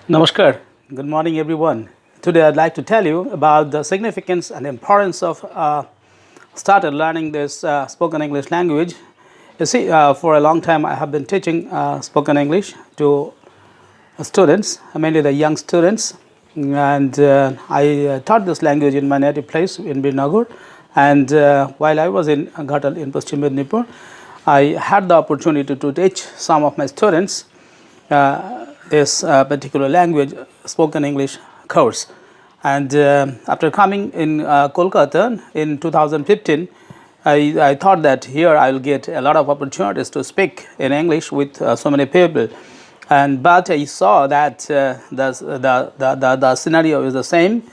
Namaskar. Good morning, everyone. Today, I'd like to tell you about the significance and importance of started learning this spoken English language. You see, for a long time, I have been teaching spoken English to students, mainly the young students, and I taught this language in my native place in Birnagur. And while I was in Ghatal in Paschim Mednipur, I had the opportunity to teach some of my students this particular language, spoken English course. And after coming in Kolkata in 2015, I thought that here I will get a lot of opportunities to speak in English with so many people. But I saw that the scenario is the same.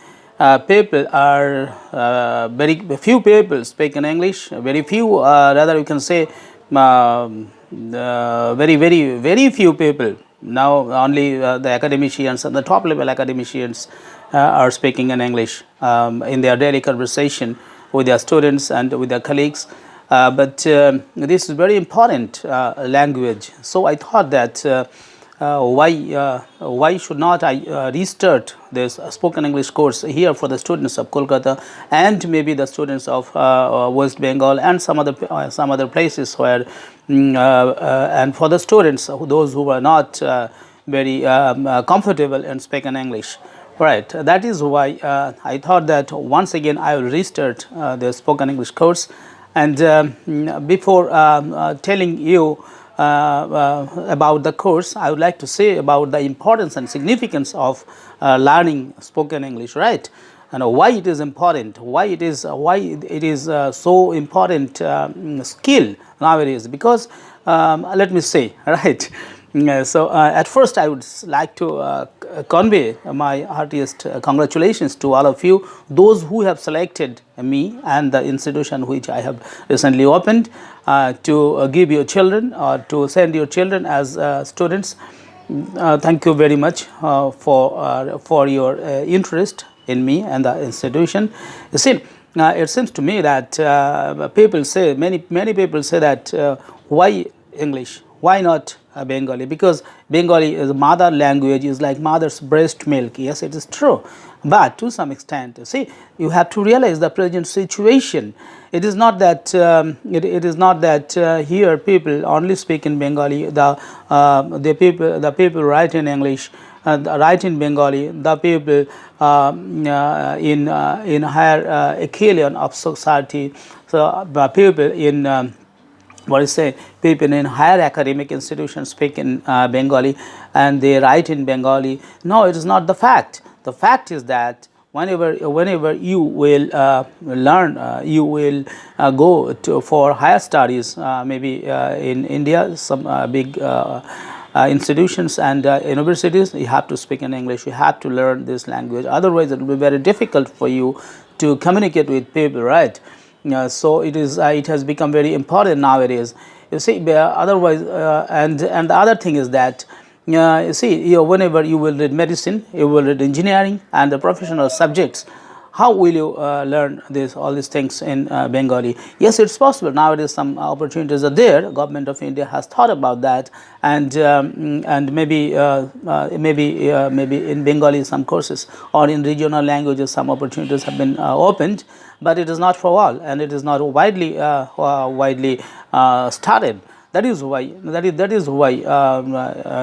People are very few people speak in English. Very few, rather you can say, very few people. Now only the academicians and the top level academicians are speaking in English in their daily conversation with their students and with their colleagues. But this is very important language. So I thought that why should not I restart this spoken English course here for the students of Kolkata and maybe the students of West Bengal and some other places where and for the students those who are not very comfortable in speaking English. Right, that is why I thought that once again I will restart the spoken English course. And before telling you about the course, I would like to say about the importance and significance of learning spoken English, right? And why it is important, why it is so important skill nowadays. Because let me say, right. So at first I would like to convey my heartiest congratulations to all of you, those who have selected me and the institution which I have recently opened to give your children or to send your children as students. Thank you very much for your interest in me and the institution. You see, it seems to me that people say, many people say that why English? Why not Bengali? Because Bengali is a mother language, is like mother's breast milk. Yes, it is true. But to some extent, see, you have to realize the present situation. It is not that it is not that here people only speak in Bengali. The people write in English, write in Bengali. The people in higher echelon of society. So people in what is say, people in higher academic institutions speak in Bengali and they write in Bengali. No, it is not the fact. The fact is that whenever you will learn, you will go for higher studies, maybe in India, some big institutions and universities, you have to speak in English. You have to learn this language. Otherwise, it will be very difficult for you to communicate with people, right? So it has become very important nowadays. You see, otherwise, and the other thing is that you see, whenever you will read medicine, you will read engineering and the professional subjects. How will you learn all these things in Bengali? Yes, it's possible. Nowadays, some opportunities are there. Government of India has thought about that, and maybe in Bengali some courses or in regional languages some opportunities have been opened, but it is not for all, and it is not widely started. That is why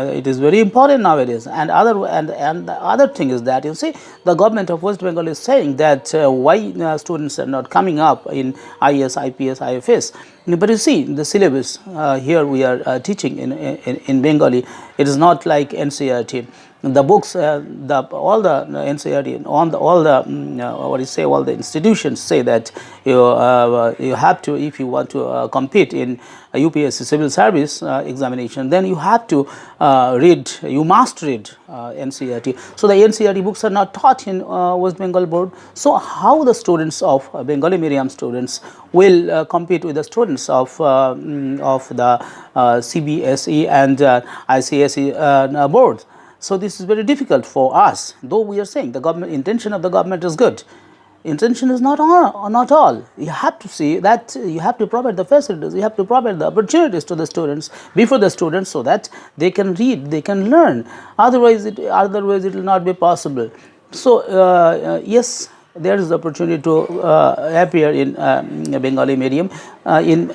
it is very important nowadays. And the other thing is that you see, the government of West Bengal is saying that why students are not coming up in IAS, IPS, IFS. But you see, the syllabus here we are teaching in Bengali. It is not like NCERT. The books, all the NCERT, all the institutions say that you have to, if you want to compete in a UPSC civil service examination, then you have to you must read NCERT. So the NCERT books are not taught in West Bengal board. So how the students of Bengali medium students will compete with the students of the CBSE and ICSE boards? So this is very difficult for us, though we are saying the government intention of the government is good. intention is not all. You have to see that you have to provide the facilities, you have to provide the opportunities to the students, before the students, so that they can read, they can learn. Otherwise it will not be possible. So yes, there is the opportunity to appear in Bengali medium. In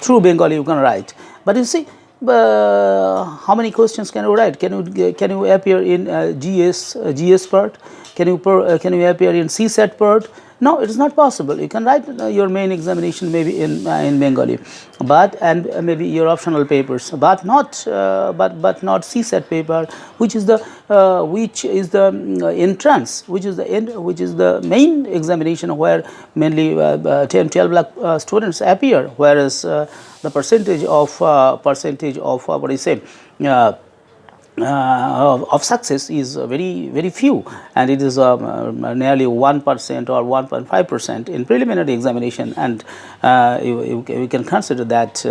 through Bengali you can write, but you see, how many questions can you write? Can you appear in GS part? Can you appear in CSAT part? No, it is not possible. You can write your main examination maybe in Bengali, and maybe your optional papers, but not CSAT paper, which is the entrance, which is the main examination, where mainly 10-12 lakh students appear, whereas the percentage of what do you say, of success is very few, and it is nearly 1% or 1.5% in preliminary examination. And we can consider that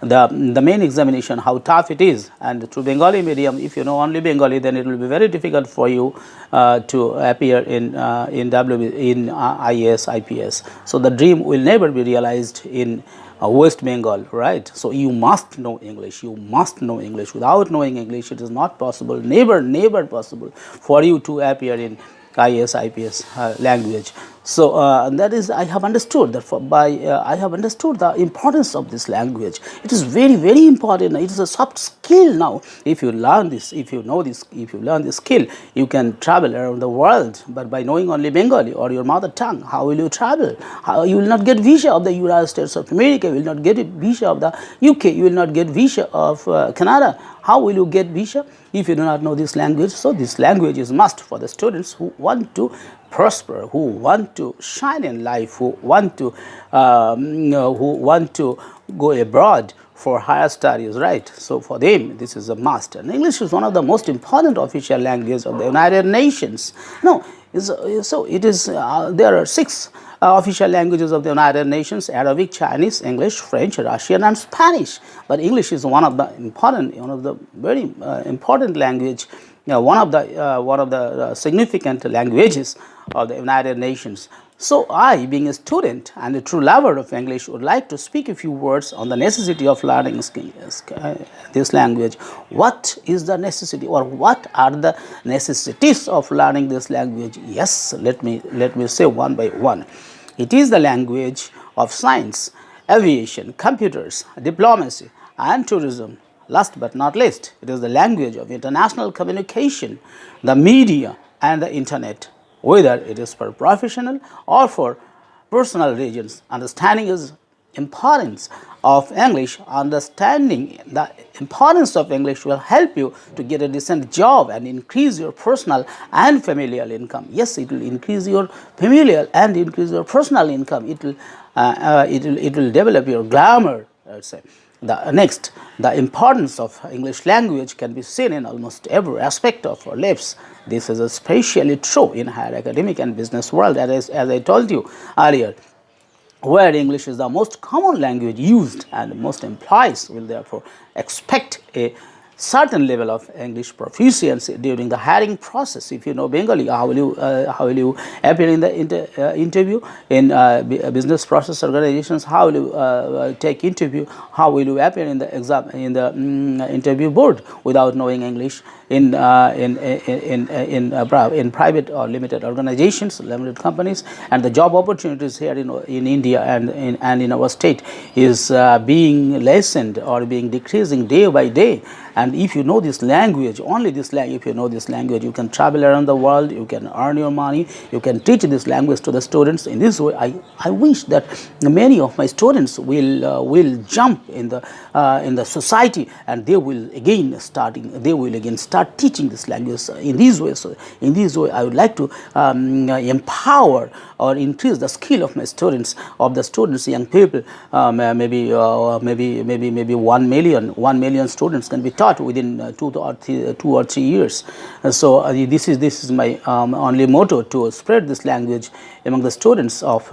the main examination, how tough it is. And through Bengali medium, if you know only Bengali, then it will be very difficult for you to appear in IAS, IPS. So the dream will never be realized in West Bengal, right? So you must know English. You must know English. Without knowing English, it is not possible, never possible for you to appear in IAS, IPS language. So that is, I have understood that I have understood the importance of this language. It is very important. It is a soft skill now. If you learn this, if you know this, if you learn this skill, you can travel around the world. But by knowing only Bengali or your mother tongue, how will you travel? You will not get visa of the United States of America. You will not get a visa of the UK. You will not get visa of Canada. How will you get visa if you do not know this language? So this language is must for the students who want to prosper, who want to shine in life, who want to go abroad for higher studies, right? So for them, this is a must. And English is one of the most important official languages of the United Nations. No, so it is. There are 6 official languages of the United Nations: Arabic, Chinese, English, French, Russian, and Spanish. But English is one of the very important language. One of the significant languages of the United Nations. So I, being a student and a true lover of English, would like to speak a few words on the necessity of learning this language. What is the necessity, or what are the necessities of learning this language? Yes, let me say one by one. It is the language of science, aviation, computers, diplomacy, and tourism. Last but not least, it is the language of international communication, the media, and the internet. Whether it is for professional or for personal reasons, understanding is importance of English. Understanding the importance of English will help you to get a decent job and increase your personal and familial income. Yes, it will increase your familial and increase your personal income. It will develop your glamour, let's say. The importance of English language can be seen in almost every aspect of our lives. This is especially true in higher academic and business world, as I told you earlier, where English is the most common language used, and most employees will therefore expect a certain level of English proficiency during the hiring process. If you know Bengali, how will you appear in the interview in business process organizations? How will you take interview? How will you appear in the exam, in the interview board without knowing English? In private or limited organizations, limited companies, and the job opportunities here in India and in our state is being lessened or being decreasing day by day. And if you know this language, only this language, if you know this language, you can travel around the world, you can earn your money, you can teach this language to the students. In this way, I wish that many of my students will jump in the society, and they will again start teaching this language in this way. So in this way, I would like to empower or increase the skill of my students, young people. Maybe 1 million students can be taught within 2 or 3 years. So this is my only motto, to spread this language among the students of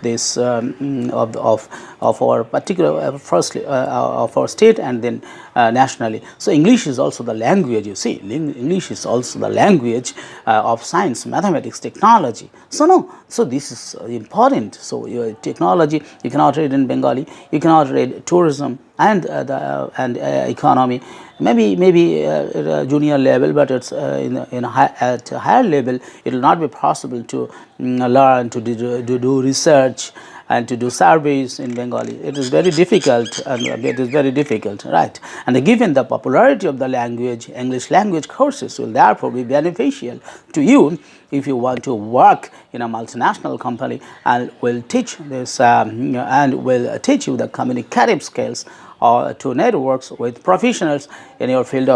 this of our particular of our state, and then nationally. So English is also the language, you see. English is also the language of science, mathematics, technology. So no, so this is important. So your technology, you cannot read in Bengali, you cannot read tourism and economy, maybe at a junior level, but it's at a higher level it will not be possible to learn to do research and to do surveys in Bengali. It is very difficult, right? And given the popularity of the language, English language courses will therefore be beneficial to you if you want to work in a multinational company, and will teach this and will teach you the communicative skills or to networks with professionals in your field.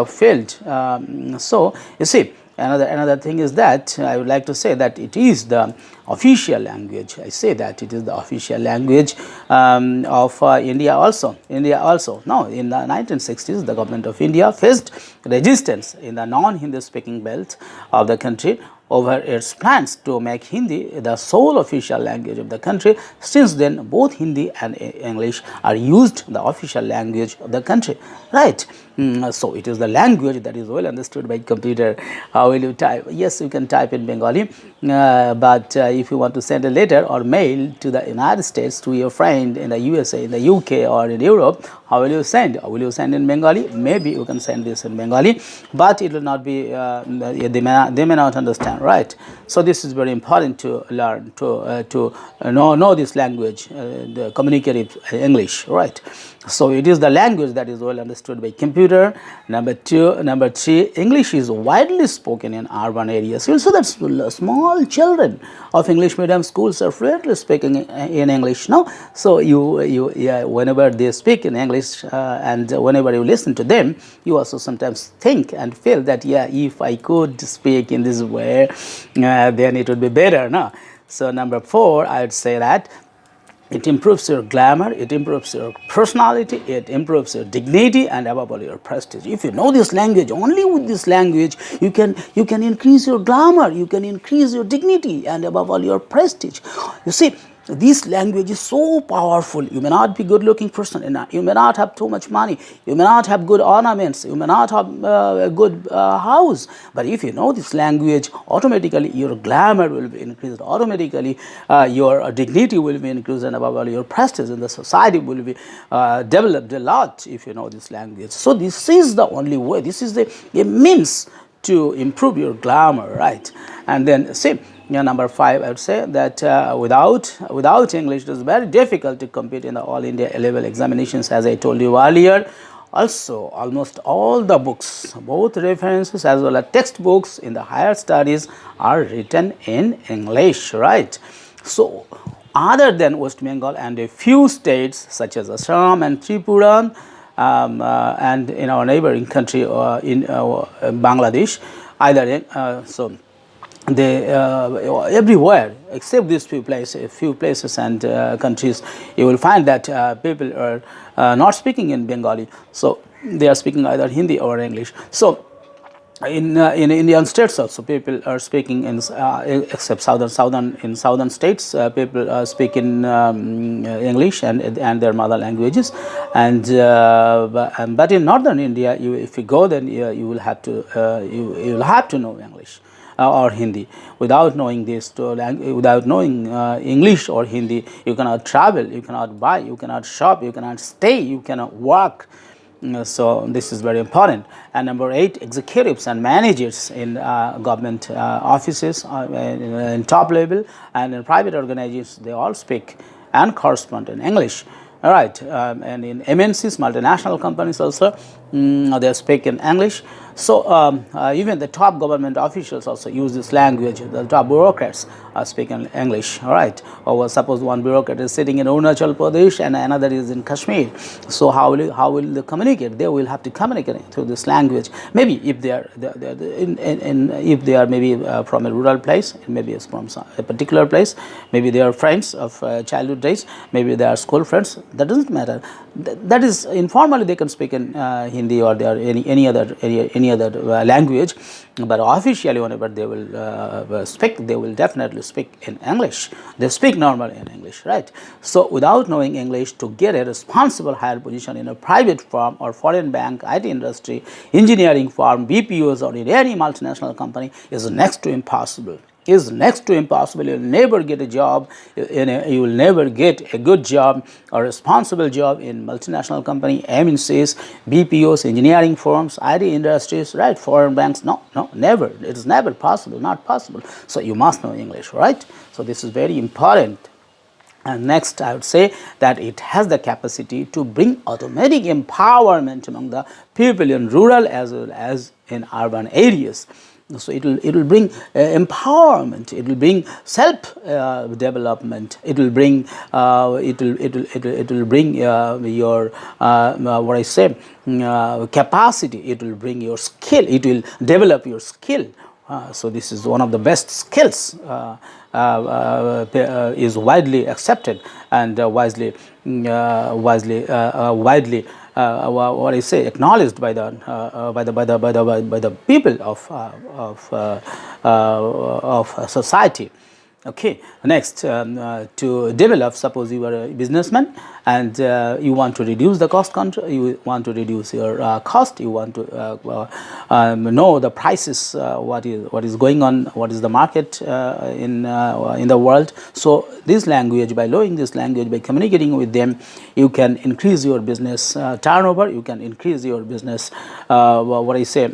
So you see, another thing is that I would like to say that it is the official language. I say that it is the official language of India also. Now, in the 1960s, the government of India faced resistance in the non-Hindi speaking belt of the country over its plans to make Hindi the sole official language of the country. Since then, both Hindi and English are used the official language of the country, right? So it is the language that is well understood by computer. How will you type? Yes, you can type in Bengali, but if you want to send a letter or mail to the United States, to your friend in the USA, in the UK, or in Europe, how will you send? Will you send in Bengali? Maybe you can send this in Bengali, but it will not be, they may not understand, right? So this is very important to learn, to know this language, the communicative English, right? So it is the language that is well understood by computer. Number three, English is widely spoken in urban areas. You see that small children of English medium schools are fluently speaking in English now. So whenever they speak in English and whenever you listen to them, you also sometimes think and feel that, yeah, if I could speak in this way, then it would be better. No? So number four, I would say that it improves your glamour, it improves your personality, it improves your dignity, and above all your prestige. If you know this language, only with this language you can increase your glamour, you can increase your dignity, and above all your prestige. You see, this language is so powerful. You may not be good looking person, you may not have too much money, you may not have good ornaments, you may not have a good house, but if you know this language, automatically your glamour will be increased, automatically your dignity will be increased, and above all your prestige in the society will be developed a lot if you know this language. So this is the only way, this is a means to improve your glamour, right? And then see, number five, I would say that without English, it is very difficult to compete in the All India A-level examinations, as I told you earlier. Also, almost all the books, both references as well as textbooks in the higher studies, are written in English, right? So, other than West Bengal and a few states such as Assam and Tripura, and in our neighboring country in Bangladesh, they everywhere except these few places and countries, you will find that people are not speaking in Bengali, so they are speaking either Hindi or English. So in Indian states also, people are speaking in except southern states, people speak in English and their mother languages, and but in northern India, if you go, then you will have to know English or Hindi. Without knowing without knowing English or Hindi, you cannot travel, you cannot buy, you cannot shop, you cannot stay, you cannot work. So this is very important. And number 8, executives and managers in government offices in top level and in private organizations, they all speak and correspond in English. All right, and in MNCs, multinational companies also, they speak in English. So even the top government officials also use this language. The top bureaucrats speak in English. All right, or suppose one bureaucrat is sitting in Arunachal Pradesh and another is in Kashmir. So how will they communicate? They will have to communicate through this language. Maybe if they are if they are maybe from a rural place, maybe it's from a particular place, maybe they are friends of childhood days, maybe they are school friends. That doesn't matter. That is informally they can speak in Hindi or they are any other language, but officially whenever they will speak, they will definitely speak in English. They speak normal in English, right? So without knowing English, to get a responsible higher position in a private firm or foreign bank, IT industry, engineering firm, BPOs, or in any multinational company is next to impossible. Is next to impossible. You'll never get a job, you will never get a good job or responsible job in multinational company, MNCs, BPOs, engineering firms, IT industries, right? Foreign banks. No, never. It is never possible, not possible. So you must know English, right? So this is very important. And next, I would say that it has the capacity to bring automatic empowerment among the people in rural as well as in urban areas. So it will bring empowerment. It will bring self development. It will bring it will bring your what I say capacity. It will bring your skill. It will develop your skill. So this is one of the best skills is widely accepted and widely what I say acknowledged by the people of society. Okay, next, to develop, suppose you are a businessman and you want to reduce the cost control, you want to reduce your cost, you want to know the prices, what is going on, what is the market in the world. So this language, by knowing this language, by communicating with them, you can increase your business turnover, you can increase your business what I say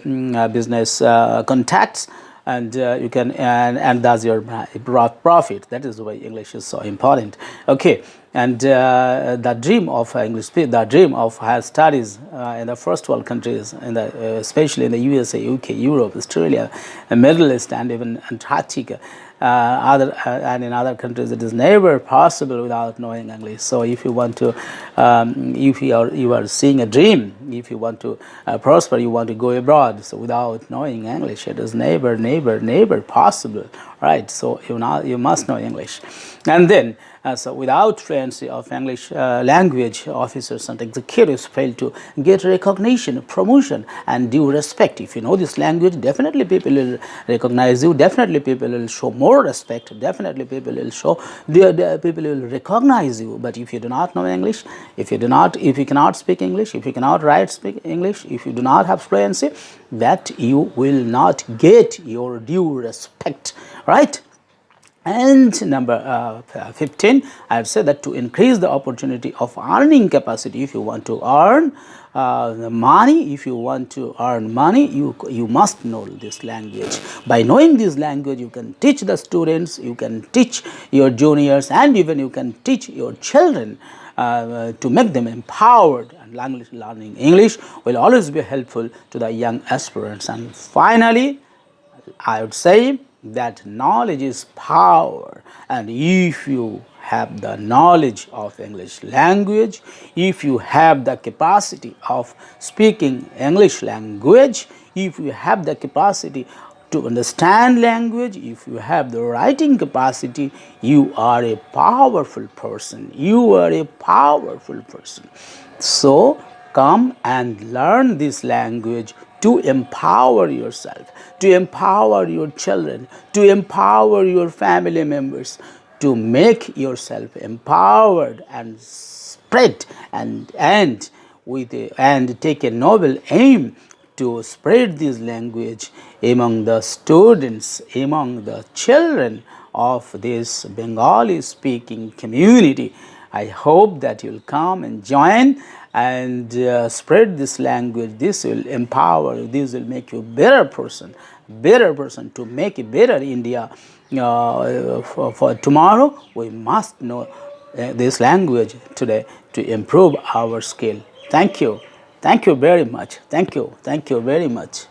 business contacts, and you can and that's your profit. That is why English is so important. Okay, and the dream of English, the dream of higher studies in the first world countries, especially in the USA, UK, Europe, Australia, Middle East, and even Antarctica, and in other countries, it is never possible without knowing English. So if you want to, if you are seeing a dream, if you want to prosper, you want to go abroad. So without knowing English, it is never possible, right? So you must know English, and then. So without fluency of English language, officers and executives fail to get recognition, promotion, and due respect. If you know this language, definitely people will recognize you, definitely people will show more respect, definitely people will show, people will recognize you. But if you do not know English, if you cannot speak English, if you cannot speak English, if you do not have fluency, that you will not get your due respect, right? And number 15, I would say that to increase the opportunity of earning capacity, if you want to earn money, if you want to earn money, you must know this language. By knowing this language, you can teach the students, you can teach your juniors, and even you can teach your children to make them empowered. And learning English will always be helpful to the young aspirants. And finally, I would say that knowledge is power, and if you have the knowledge of English language, if you have the capacity of speaking English language, if you have the capacity to understand language, if you have the writing capacity, you are a powerful person. You are a powerful person. So come and learn this language to empower yourself, to empower your children, to empower your family members, to make yourself empowered and spread and take a noble aim to spread this language among the students, among the children of this Bengali speaking community. I hope that you'll come and join and spread this language. This will empower you. This will make you a better person to make a better India. For tomorrow, we must know this language today to improve our skill. Thank you. Thank you very much. Thank you very much.